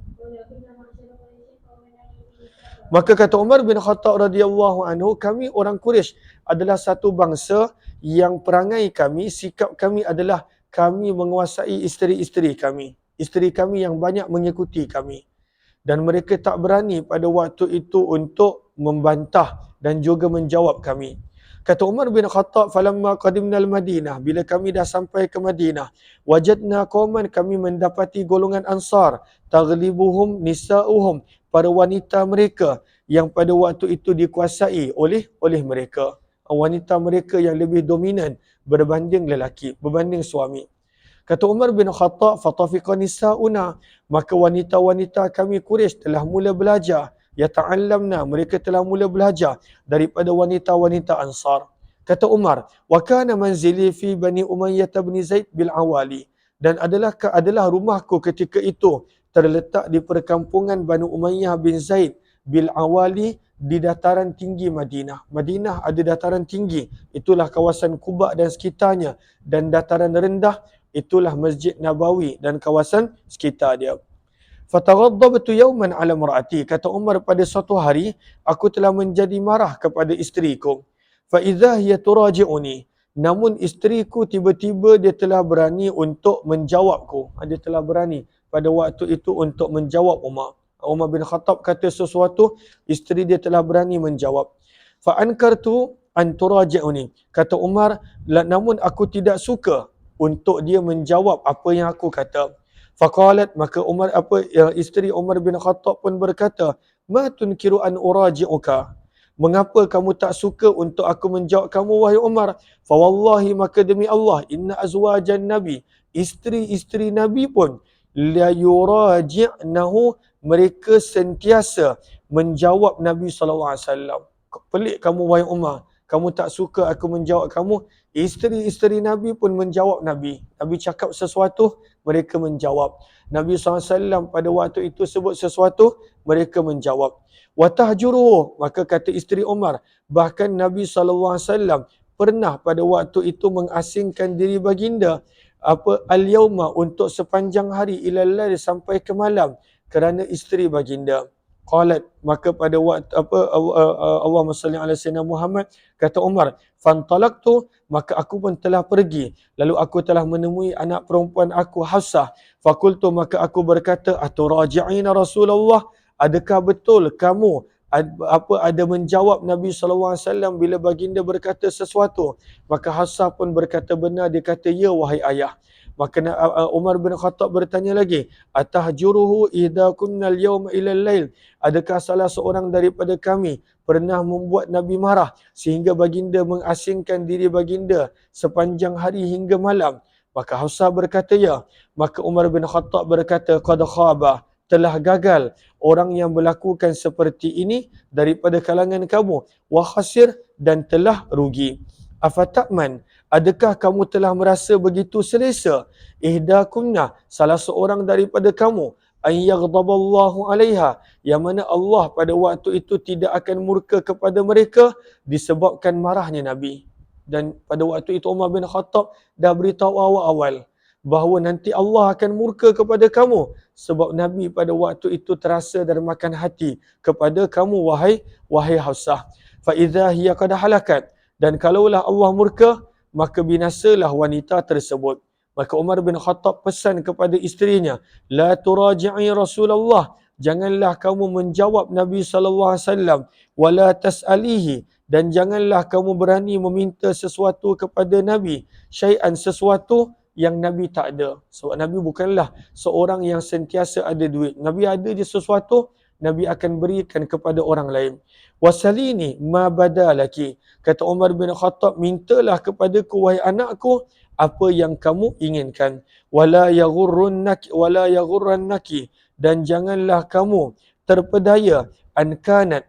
Maka kata Umar bin Khattab radhiyallahu anhu, kami orang Quraisy adalah satu bangsa yang perangai kami, sikap kami adalah kami menguasai isteri-isteri kami. Isteri kami yang banyak mengikuti kami. Dan mereka tak berani pada waktu itu untuk membantah dan juga menjawab kami. Kata Umar bin Khattab, falamma qadimna al-Madinah, bila kami dah sampai ke Madinah, wajadna qauman, kami mendapati golongan Ansar, taghlibuhum nisa'uhum, para wanita mereka yang pada waktu itu dikuasai oleh mereka. Wanita mereka yang lebih dominan berbanding lelaki, berbanding suami. Kata Umar bin Khattab, fatafiqa nisa'una, maka wanita-wanita kami Quraisy telah mula belajar, yata'allamna, mereka telah mula belajar daripada wanita-wanita Ansar. Kata Umar, wa kana manzili fi Bani Umayyah bin Zaid bil Awali. Dan adalah rumahku ketika itu terletak di perkampungan Bani Umayyah bin Zaid bil Awali di dataran tinggi Madinah. Madinah ada dataran tinggi, itulah kawasan Quba dan sekitarnya, dan dataran rendah itulah Masjid Nabawi dan kawasan sekitar dia. Fataghaddabtu yawman ala mar'ati. Kata Umar, pada suatu hari aku telah menjadi marah kepada isteriku. Fa idza hiya turaji'uni. Namun isteriku tiba-tiba dia telah berani untuk menjawabku. Dia telah berani pada waktu itu untuk menjawab Umar. Umar bin Khattab kata sesuatu, isteri dia telah berani menjawab. Fa ankartu an turaji'uni. Kata Umar, namun aku tidak suka untuk dia menjawab apa yang aku kata. Faqalat, maka isteri Umar bin Khattab pun berkata, ma tunkiru an uraji'uka. Mengapa kamu tak suka untuk aku menjawab kamu, wahai Umar? Fa wallahi, maka demi Allah, inna azwajan nabi, isteri-isteri Nabi pun la yuraji'nahu, mereka sentiasa menjawab Nabi SAW. Pelik kamu, wahai Umar, kamu tak suka aku menjawab kamu. Isteri-isteri Nabi pun menjawab Nabi. Nabi cakap sesuatu, mereka menjawab. Nabi SAW pada waktu itu sebut sesuatu, mereka menjawab. Watahjuruhu, maka kata isteri Umar, bahkan Nabi SAW pernah pada waktu itu mengasingkan diri baginda al-yawma, untuk sepanjang hari, ilal-lail, sampai ke malam, kerana isteri baginda. Qalat, maka pada waktu Allahumma salli ala sayyidina Muhammad, kata Umar, fantalaqtu, maka aku pun telah pergi, lalu aku telah menemui anak perempuan aku Hafsah. Fakultu, maka aku berkata, aturaji'ina Rasulullah, adakah betul kamu ada menjawab Nabi SAW bila baginda berkata sesuatu? Maka Hafsah pun berkata benar, dia kata, ya wahai ayah. Maka Umar bin Khattab bertanya lagi, atahjuruhu idza kunna al-yawma ila al-lail, adakah salah seorang daripada kami pernah membuat Nabi marah sehingga baginda mengasingkan diri baginda sepanjang hari hingga malam? Maka Hafsah berkata ya. Maka Umar bin Khattab berkata, qad khaba, telah gagal orang yang melakukan seperti ini daripada kalangan kamu, wa khasir, dan telah rugi. Afata'man, adakah kamu telah merasa begitu selesa, ihdakunna, salah seorang daripada kamu, an yaghdaballahu alaiha, yang mana Allah pada waktu itu tidak akan murka kepada mereka disebabkan marahnya Nabi. Dan pada waktu itu Umar bin Khattab dah beritahu awal-awal bahawa nanti Allah akan murka kepada kamu sebab Nabi pada waktu itu terasa dan makan hati kepada kamu, wahai Hafsah. Fa idza hiya qad halakat, dan kalaulah Allah murka, maka binasalah wanita tersebut. Maka Umar bin Khattab pesan kepada isterinya, la turaji'i Rasulullah, janganlah kamu menjawab Nabi SAW, wala tas'alihi, dan janganlah kamu berani meminta sesuatu kepada Nabi, syai'an, sesuatu yang Nabi tak ada. Sebab Nabi bukanlah seorang yang sentiasa ada duit. Nabi ada je sesuatu, Nabi akan berikan kepada orang lain. Wasalini ma badalaki, kata Umar bin Khattab, mintalah kepadaku, wahai anakku, apa yang kamu inginkan. Wala yaghurrannaki, dan janganlah kamu terpedaya, an kanat,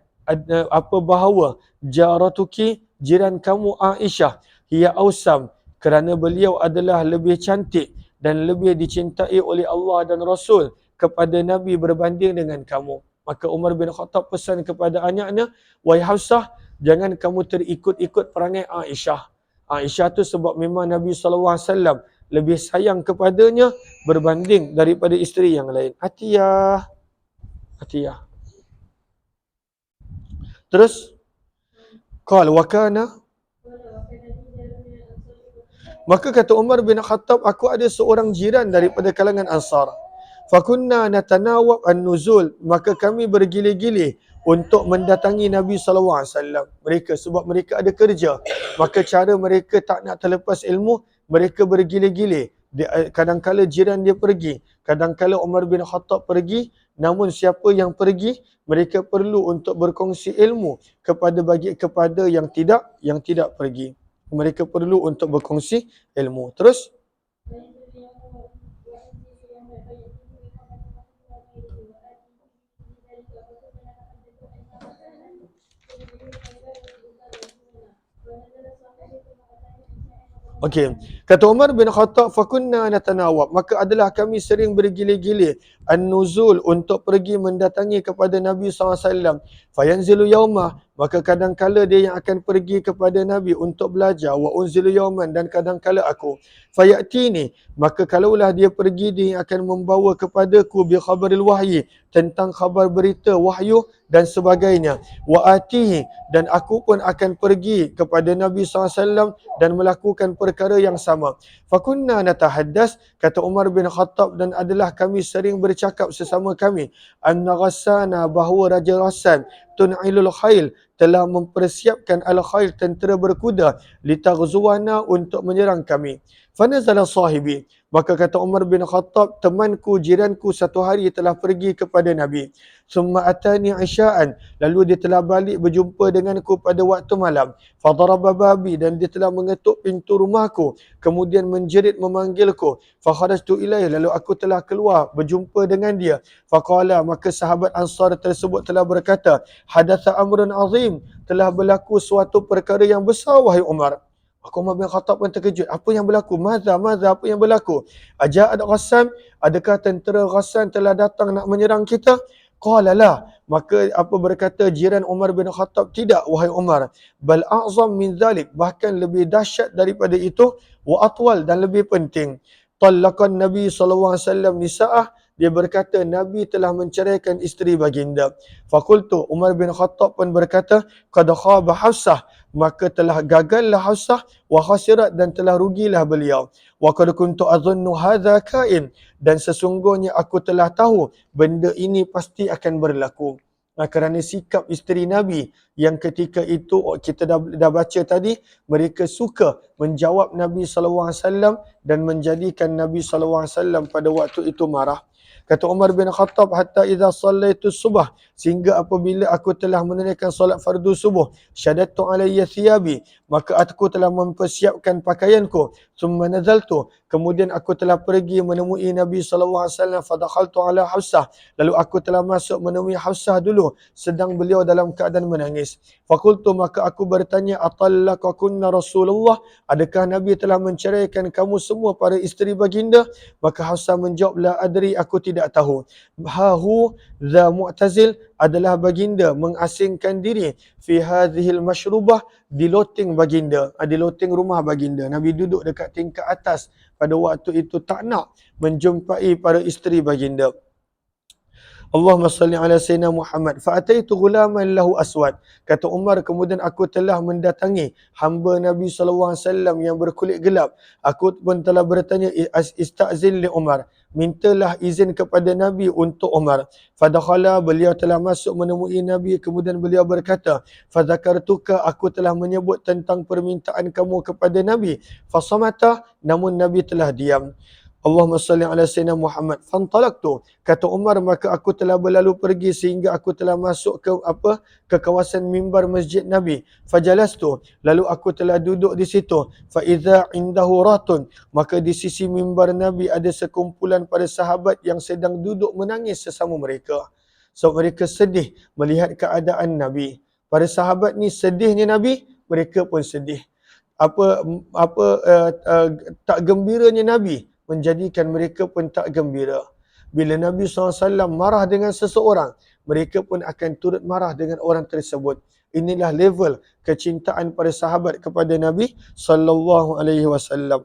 apa bahawa, jaratuki, jiran kamu Aisyah, hiya ausam, kerana beliau adalah lebih cantik dan lebih dicintai oleh Allah dan Rasul kepada Nabi berbanding dengan kamu. Maka Umar bin Khattab pesan kepada anaknya, wahai Hafsah, jangan kamu terikut-ikut perangai Aisyah. Aisyah tu sebab memang Nabi SAW lebih sayang kepadanya berbanding daripada isteri yang lain. Atiyah. Terus, qala wa kana, maka kata Umar bin Khattab, aku ada seorang jiran daripada kalangan Ansar. Fakunna natanawab an-nuzul, maka kami bergilir-gilir untuk mendatangi Nabi SAW. Mereka, sebab mereka ada kerja, maka cara mereka tak nak terlepas ilmu, mereka bergilir-gilir. Kadang-kala jiran dia pergi, kadang-kala Umar bin Khattab pergi, namun siapa yang pergi, mereka perlu untuk berkongsi ilmu kepada yang tidak pergi. Mereka perlu untuk berkongsi ilmu. Terus, Okey. Kata Umar bin Khattab, fakunna natanawab. Maka adalah kami sering bergilir-gilir an-nuzul untuk pergi mendatangi kepada Nabi SAW. Fayanzilu yaumah. Maka kadang-kala dia yang akan pergi kepada Nabi untuk belajar. Wa unzilu yauman. Dan kadang-kala aku. Fayatini. Maka kalaulah dia pergi, dia akan membawa kepadaku bi khabaril wahyi. Tentang khabar berita wahyu dan sebagainya. Wa atihi. Dan aku pun akan pergi kepada Nabi SAW dan melakukan perkara yang sama. Fakunna natahaddas, kata Umar bin Khattab, dan adalah kami sering bercakap sesama kami, anna ghassana, bahawa Raja Ghassan tun'ilul khail, telah mempersiapkan al-khail, tentera berkuda, litaghzuwana, untuk menyerang kami. Fanazala sahibi, maka kata Umar bin Khattab, temanku, jiranku satu hari telah pergi kepada Nabi. Summa atani isya'an, lalu dia telah balik berjumpa denganku pada waktu malam. Fadaraba babi, dan dia telah mengetuk pintu rumahku, kemudian menjerit memanggilku. Fakharajtu ilaih, lalu aku telah keluar berjumpa dengan dia. Faqala, maka sahabat Ansar tersebut telah berkata, hadatha amrun azim, telah berlaku suatu perkara yang besar wahai Umar. Maka Umar bin Khattab pun terkejut. Apa yang berlaku? Maza, apa yang berlaku? Aja'ad Ghassan, adakah tentera Ghassan telah datang nak menyerang kita? Qala la. Maka apa berkata jiran Umar bin Khattab, tidak wahai Umar. Bal a'zam min zalik, bahkan lebih dahsyat daripada itu, wa atwal, dan lebih penting. Talaqan Nabi SAW nisa'ah, dia berkata Nabi telah menceraikan isteri baginda. Fakultu, Umar bin Khattab pun berkata, qad khaba Hafsah, maka telah gagallah Hafsah, wa khasirat, dan telah rugilah beliau. Wa qad kuntu adhunnu hadza kain, dan sesungguhnya aku telah tahu benda ini pasti akan berlaku. Kerana sikap isteri Nabi yang ketika itu kita dah baca tadi, mereka suka menjawab Nabi SAW dan menjadikan Nabi SAW pada waktu itu marah. Kata Umar bin Khattab, hatta idza sallaitu subah, sehingga apabila aku telah menunaikan solat fardu subuh, syadattu alayya thiyabi, maka aku telah mempersiapkan pakaianku, summa nazaltu, kemudian aku telah pergi menemui Nabi SAW, fadakhaltu ala Hafsah, lalu aku telah masuk menemui Hafsah dulu, sedang beliau dalam keadaan menangis. Fakultu, maka aku bertanya, atallaqakunna Rasulullah, adakah Nabi telah menceraikan kamu semua para isteri baginda? Maka Hafsah menjawab, la adri, aku tidak tahu. Hahu za mu'tazil, adalah baginda mengasingkan diri fi hadhil masyrubah, di loteng baginda, di loteng rumah baginda. Nabi duduk dekat tingkat atas pada waktu itu, tak nak menjumpai para isteri baginda. Allahumma salli ala Sayyidina Muhammad. Fa'ataitu ghulaman lahu aswad. Kata Umar, kemudian aku telah mendatangi hamba Nabi SAW yang berkulit gelap. Aku pun telah bertanya, istazin li Umar. Mintalah izin kepada Nabi untuk Umar. Fadakhala, beliau telah masuk menemui Nabi, kemudian beliau berkata, fadzakartuka, aku telah menyebut tentang permintaan kamu kepada Nabi. Fasamata, namun Nabi telah diam. Allahumma salli ala Sayyidina Muhammad. Fantalaqtu, kata Umar, maka aku telah berlalu pergi sehingga aku telah masuk ke kawasan mimbar masjid Nabi. Fajalastu, lalu aku telah duduk di situ. Fa idza indahu ratun, maka di sisi mimbar Nabi ada sekumpulan para sahabat yang sedang duduk menangis sesama mereka. So mereka sedih melihat keadaan Nabi. Para sahabat ni sedihnya Nabi, mereka pun sedih. Tak gembiranya Nabi menjadikan mereka pun tak gembira. Bila Nabi SAW marah dengan seseorang, mereka pun akan turut marah dengan orang tersebut. Inilah level kecintaan para sahabat kepada Nabi SAW.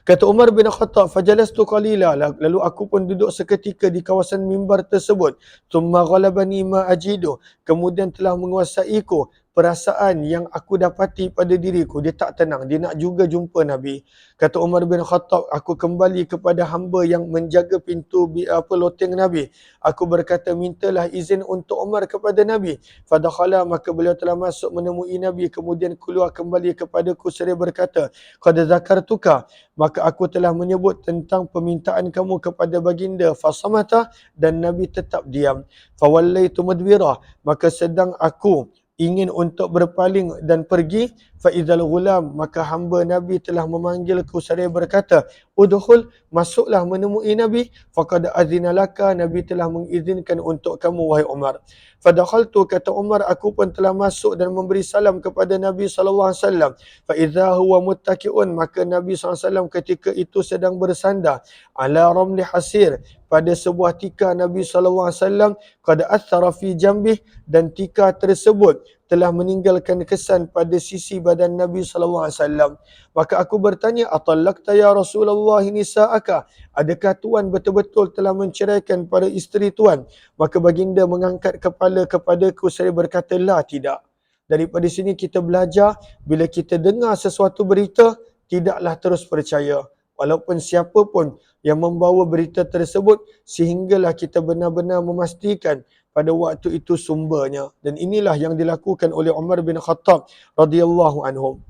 Kata Umar bin Khattab, fajalastu qalila, lalu aku pun duduk seketika di kawasan mimbar tersebut. Thumma ghalabani ma ajidu, kemudian telah menguasaiku perasaan yang aku dapati pada diriku. Dia tak tenang, dia nak juga jumpa Nabi. Kata Umar bin Khattab, aku kembali kepada hamba yang menjaga pintu loteng Nabi. Aku berkata, mintalah izin untuk Umar kepada Nabi. Fadakhala, maka beliau telah masuk menemui Nabi, kemudian keluar kembali kepadaku seraya berkata, qad zakartuka, maka aku telah menyebut tentang permintaan kamu kepada baginda. Fasamata, dan Nabi tetap diam. Fawallaitu mudbirah, maka sedang aku ingin untuk berpaling dan pergi, faizal ghulam, maka hamba Nabi telah memanggilku seraya berkata, udkhul, masuklah menemui Nabi, faqad azina laka, Nabi telah mengizinkan untuk kamu wahai Umar. Fadakhaltu, kata Umar, aku pun telah masuk dan memberi salam kepada Nabi SAW. Fa idza huwa muttaki'un, maka Nabi SAW ketika itu sedang bersandar ala ramli hasir, pada sebuah tikar Nabi SAW, qad athara fi jambih, dan tikar tersebut telah meninggalkan kesan pada sisi badan Nabi SAW. Maka aku bertanya, atallaqta ya Rasulullah nisa'aka, adakah Tuan betul-betul telah menceraikan para isteri Tuan? Maka baginda mengangkat kepala kepadaku, saya berkata, la, tidak. Daripada sini kita belajar, bila kita dengar sesuatu berita, tidaklah terus percaya. Walaupun siapa pun yang membawa berita tersebut, sehinggalah kita benar-benar memastikan pada waktu itu sumbernya. Dan inilah yang dilakukan oleh Umar bin Khattab radhiyallahu anhu.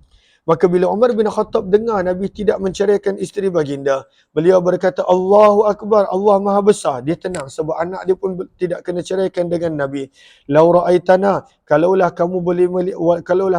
Maka bila Umar bin Khattab dengar Nabi tidak menceraikan isteri baginda, beliau berkata, Allahu Akbar, Allah Maha Besar. Dia tenang sebab anak dia pun tidak kena ceraikan dengan Nabi. Lau ra'aitana, kalaulah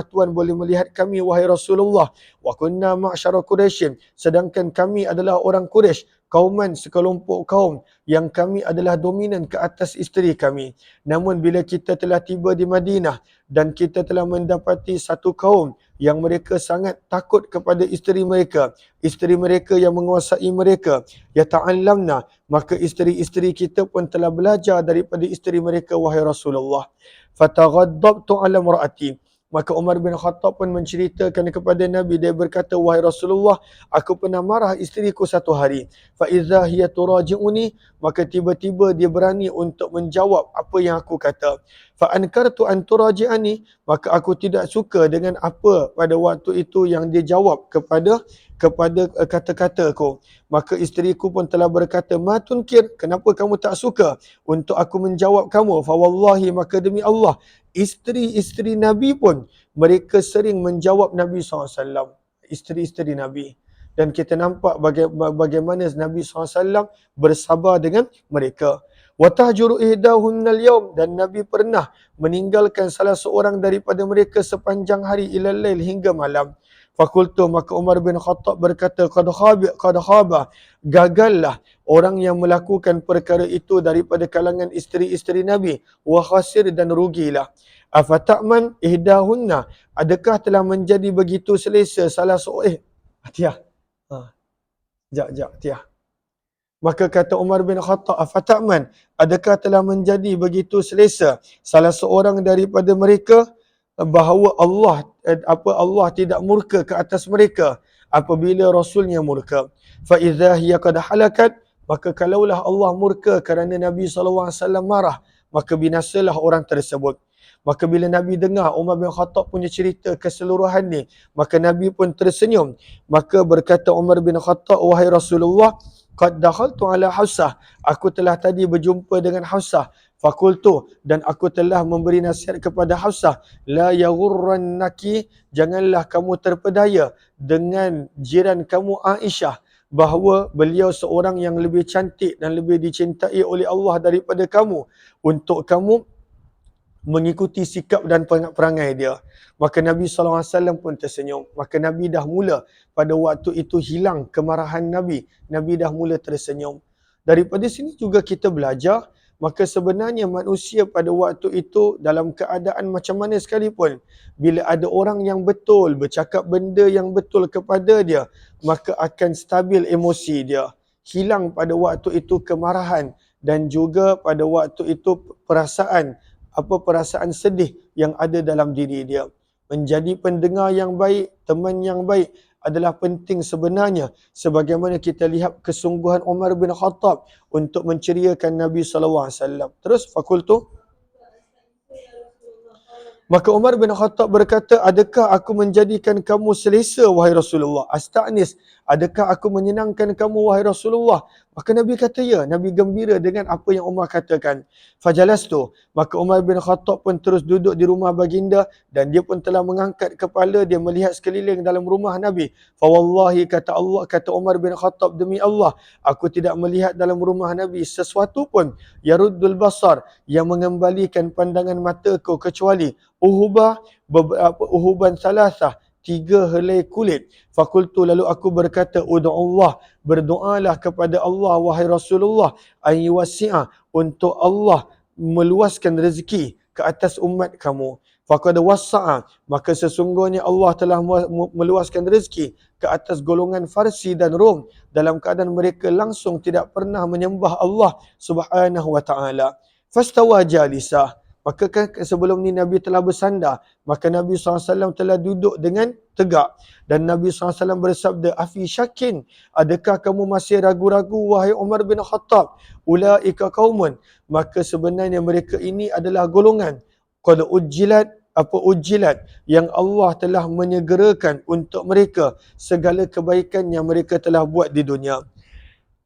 Tuan boleh melihat kami, wahai Rasulullah, wa kunna ma'syara Quraisy, sedangkan kami adalah orang Quraisy, kauman, sekelompok kaum yang kami adalah dominan ke atas isteri kami. Namun bila kita telah tiba di Madinah dan kita telah mendapati satu kaum yang mereka sangat takut kepada isteri mereka yang menguasai mereka, yata'allamna, maka isteri-isteri kita pun telah belajar daripada isteri mereka, wahai Rasulullah. Fataghaddabtu ala imraati, maka Umar bin Khattab pun menceritakan kepada Nabi, dia berkata, wahai Rasulullah, aku pernah marah isteriku satu hari. Fa idza hiya turaji'uni, maka tiba-tiba dia berani untuk menjawab apa yang aku kata. Fa ankartu an turaji'ani, maka aku tidak suka dengan apa pada waktu itu yang dia jawab kepada kata-kataku. Maka isteriku pun telah berkata, ma tunkir, kenapa kamu tak suka untuk aku menjawab kamu? Fa wallahi, maka demi Allah, isteri-isteri Nabi pun mereka sering menjawab Nabi SAW. Isteri-isteri Nabi. Dan kita nampak bagaimana Nabi SAW bersabar dengan mereka. Watahjuru ihdahunnal yaum, dan Nabi pernah meninggalkan salah seorang daripada mereka sepanjang hari, ilal lail, hingga malam. Fakultu, maka Umar bin Khattab berkata, qad khaba, gagallah orang yang melakukan perkara itu daripada kalangan isteri-isteri Nabi, wa khasir, dan rugilah. Afata'man ihdahunna, adakah telah menjadi begitu selesa salah seorang Atiyah. Atiyah. Maka kata Umar bin Khattab, afata'man, adakah telah menjadi begitu selesa salah seorang daripada mereka bahawa Allah tidak murka ke atas mereka apabila Rasulnya murka. Fa idza hiya qad halakat, maka kalaulah Allah murka kerana Nabi SAW marah, maka binasalah orang tersebut. Maka bila Nabi dengar Umar bin Khattab punya cerita keseluruhan ni, maka Nabi pun tersenyum. Maka berkata Umar bin Khattab, wahai Rasulullah, qad dakhaltu ala Hafsah, aku telah tadi berjumpa dengan Hafsah. Fakultu, dan aku telah memberi nasihat kepada Hafsah, la yaghurrannaki, janganlah kamu terpedaya dengan jiran kamu Aisyah, bahawa beliau seorang yang lebih cantik dan lebih dicintai oleh Allah daripada kamu, untuk kamu mengikuti sikap dan perangai dia. Maka Nabi SAW pun tersenyum. Maka Nabi dah mula pada waktu itu hilang kemarahan Nabi. Nabi dah mula tersenyum. Daripada sini juga kita belajar, maka sebenarnya manusia pada waktu itu dalam keadaan macam mana sekalipun, bila ada orang yang betul bercakap benda yang betul kepada dia, maka akan stabil emosi dia. Hilang pada waktu itu kemarahan, dan juga pada waktu itu perasaan sedih yang ada dalam diri dia. Menjadi pendengar yang baik, teman yang baik adalah penting sebenarnya, sebagaimana kita lihat kesungguhan Umar bin Khattab untuk menceriakan Nabi SAW. Terus, fakultu, maka Umar bin Khattab berkata, adakah aku menjadikan kamu selesa, wahai Rasulullah? Asta'nis, adakah aku menyenangkan kamu, wahai Rasulullah? Maka Nabi kata, ya. Nabi gembira dengan apa yang Umar katakan. Fajalastu, maka Umar bin Khattab pun terus duduk di rumah baginda, dan dia pun telah mengangkat kepala dia melihat sekeliling dalam rumah Nabi. Fawallahi, kata Umar bin Khattab, demi Allah, aku tidak melihat dalam rumah Nabi sesuatu pun yaruddul basar, yang mengembalikan pandangan mataku, kecuali uhuban salasah, 3 helai kulit. Fakultu, lalu aku berkata, ud'ullah, berdoalah kepada Allah, wahai Rasulullah, an yuwassi'a, untuk Allah meluaskan rezeki ke atas umat kamu. Faqad wassa'a, maka sesungguhnya Allah telah meluaskan rezeki ke atas golongan Farsi dan Rom dalam keadaan mereka langsung tidak pernah menyembah Allah Subhanahu wa taala. Fastawa jalisah, maka kan sebelum ni Nabi telah bersandar, maka Nabi SAW telah duduk dengan tegak dan Nabi SAW bersabda, afi syakin, adakah kamu masih ragu-ragu wahai Umar bin Khattab? Ulaika qaumun, maka sebenarnya mereka ini adalah golongan qad ujilat yang Allah telah menyegerakan untuk mereka segala kebaikan yang mereka telah buat di dunia.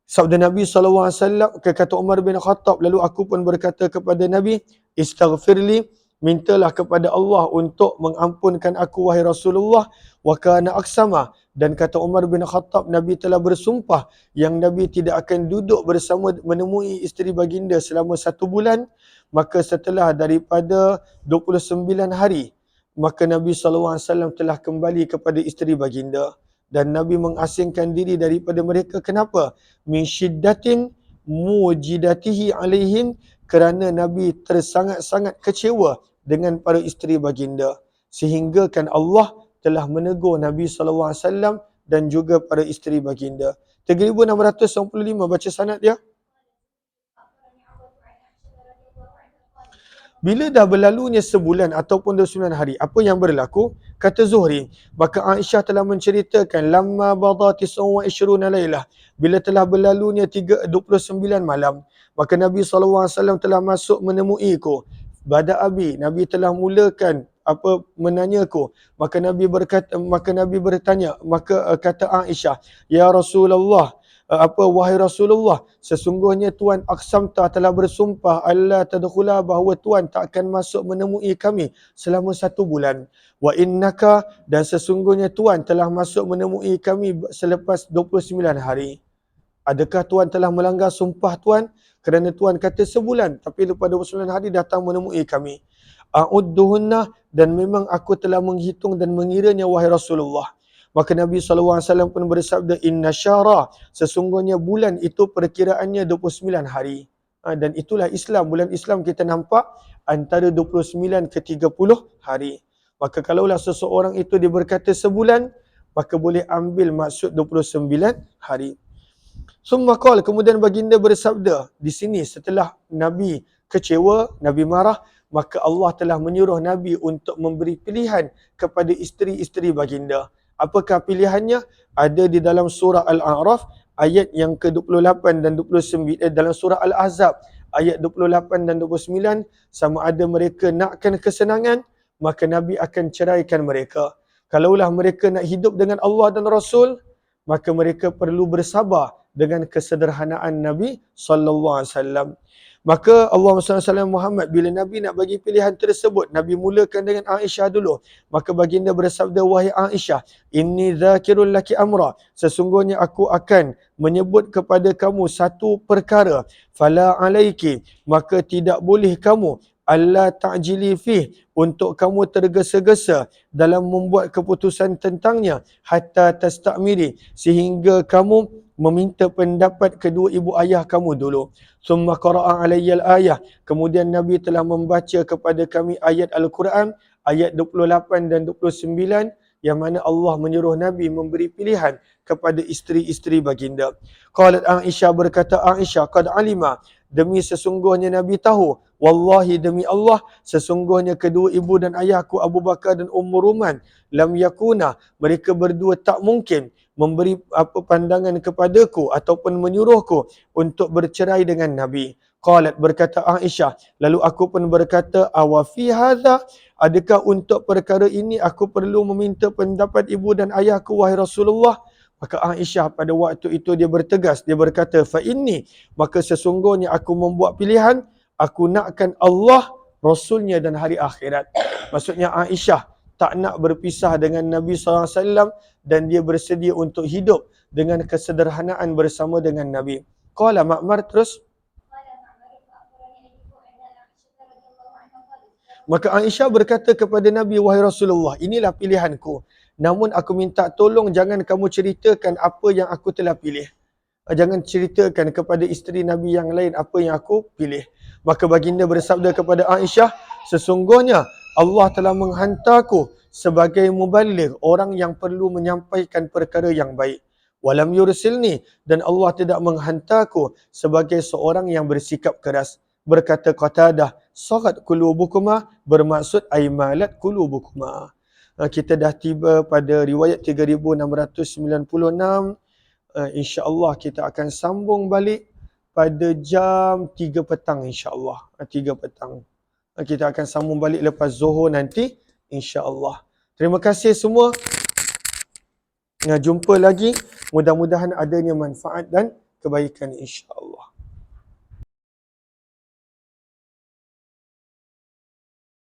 Sabda Nabi SAW, kata Umar bin Khattab, lalu aku pun berkata kepada Nabi, istaghfirli, mintalah kepada Allah untuk mengampunkan aku wahai Rasulullah. Wa kana aksama, dan kata Umar bin Khattab, Nabi telah bersumpah yang Nabi tidak akan duduk bersama menemui isteri baginda selama 1 bulan. Maka setelah daripada 29 hari, maka Nabi SAW telah kembali kepada isteri baginda. Dan Nabi mengasingkan diri daripada mereka. Kenapa? Min syiddatin mujidatihi alaihim, kerana Nabi tersangat-sangat kecewa dengan para isteri baginda. Sehingga kan Allah telah menegur Nabi SAW dan juga para isteri baginda. 3695 baca sanad dia. Bila dah berlalunya sebulan ataupun 29 hari, apa yang berlaku? Kata Zuhri, maka Aisyah telah menceritakan, lamma bada 29 lailah, bila telah berlalunya 29 malam, maka Nabi SAW telah masuk menemuiku. Bada abi, Nabi telah mulakan menanyaku. Maka Nabi bertanya, maka kata Aisyah, ya Rasulullah, wahai Rasulullah, sesungguhnya Tuan aqsamta telah bersumpah Allah tadkhula, bahawa Tuan tak akan masuk menemui kami selama 1 bulan. Wa innaka, dan sesungguhnya Tuan telah masuk menemui kami selepas 29 hari. Adakah Tuan telah melanggar sumpah Tuan? Kerana Tuan kata sebulan, tapi lepas 29 hari datang menemui kami. A'udduhunna, dan memang aku telah menghitung dan mengiranya wahai Rasulullah. Maka Nabi SAW pun bersabda, inna syara, sesungguhnya bulan itu perkiraannya 29 hari. Dan itulah Islam. Bulan Islam kita nampak antara 29 ke 30 hari. Maka kalaulah seseorang itu dia berkata sebulan, maka boleh ambil maksud 29 hari. Summa qala, kemudian baginda bersabda, di sini setelah Nabi kecewa, Nabi marah, maka Allah telah menyuruh Nabi untuk memberi pilihan kepada isteri-isteri baginda. Apakah pilihannya? Ada di dalam surah Al-A'raf ayat yang ke-28 dan 29, dalam surah Al-Ahzab ayat 28 dan 29, sama ada mereka nakkan kesenangan, maka Nabi akan ceraikan mereka. Kalaulah mereka nak hidup dengan Allah dan Rasul, maka mereka perlu bersabar dengan kesederhanaan Nabi SAW. Maka Allahumma salli ala Muhammad, bila Nabi nak bagi pilihan tersebut, Nabi mulakan dengan Aisyah dulu. Maka baginda bersabda, wahai Aisyah, inni dzakirul laki amra, sesungguhnya aku akan menyebut kepada kamu satu perkara. Fala alaiki, maka tidak boleh kamu alla ta'jili fih, untuk kamu tergesa-gesa dalam membuat keputusan tentangnya, hatta tastamiri, sehingga kamu meminta pendapat kedua ibu ayah kamu dulu. Summa qara'a alayyal ayah, kemudian Nabi telah membaca kepada kami ayat Al-Quran, ayat 28 dan 29, yang mana Allah menyuruh Nabi memberi pilihan kepada isteri-isteri baginda. Qalat Aisyah, berkata Aisyah, qad alima, demi sesungguhnya Nabi tahu, wallahi demi Allah, sesungguhnya kedua ibu dan ayahku Abu Bakar dan Ummu Ruman, lam yakuna, mereka berdua tak mungkin memberi pandangan kepadaku ataupun menyuruhku untuk bercerai dengan Nabi. Qalat, berkata Aisyah, lalu aku pun berkata, awa fi hadha, adakah untuk perkara ini aku perlu meminta pendapat ibu dan ayahku wahai Rasulullah? Maka Aisyah pada waktu itu dia bertegas, dia berkata, fa inni, maka sesungguhnya aku membuat pilihan, aku nakkan Allah, Rasulnya dan hari akhirat. Maksudnya Aisyah tak nak berpisah dengan Nabi SAW dan dia bersedia untuk hidup dengan kesederhanaan bersama dengan Nabi. Qala Ma'mar, terus. Maka Aisyah berkata kepada Nabi, wahai Rasulullah, inilah pilihanku. Namun aku minta tolong jangan kamu ceritakan apa yang aku telah pilih. Jangan ceritakan kepada isteri Nabi yang lain apa yang aku pilih. Maka baginda bersabda kepada Aisyah, sesungguhnya Allah telah menghantarku sebagai muballigh, orang yang perlu menyampaikan perkara yang baik. Walam yursilni, dan Allah tidak menghantarku sebagai seorang yang bersikap keras. Berkata Qatadah, sarat qulubukuma, bermaksud ay malat qulubukuma. Kita dah tiba pada riwayat 3696. InsyaAllah kita akan sambung balik pada jam 3 petang insyaAllah. 3 petang. Kita akan sambung balik lepas Zuhur nanti insyaAllah. Terima kasih semua. Jumpa lagi. Mudah-mudahan adanya manfaat dan kebaikan insyaAllah.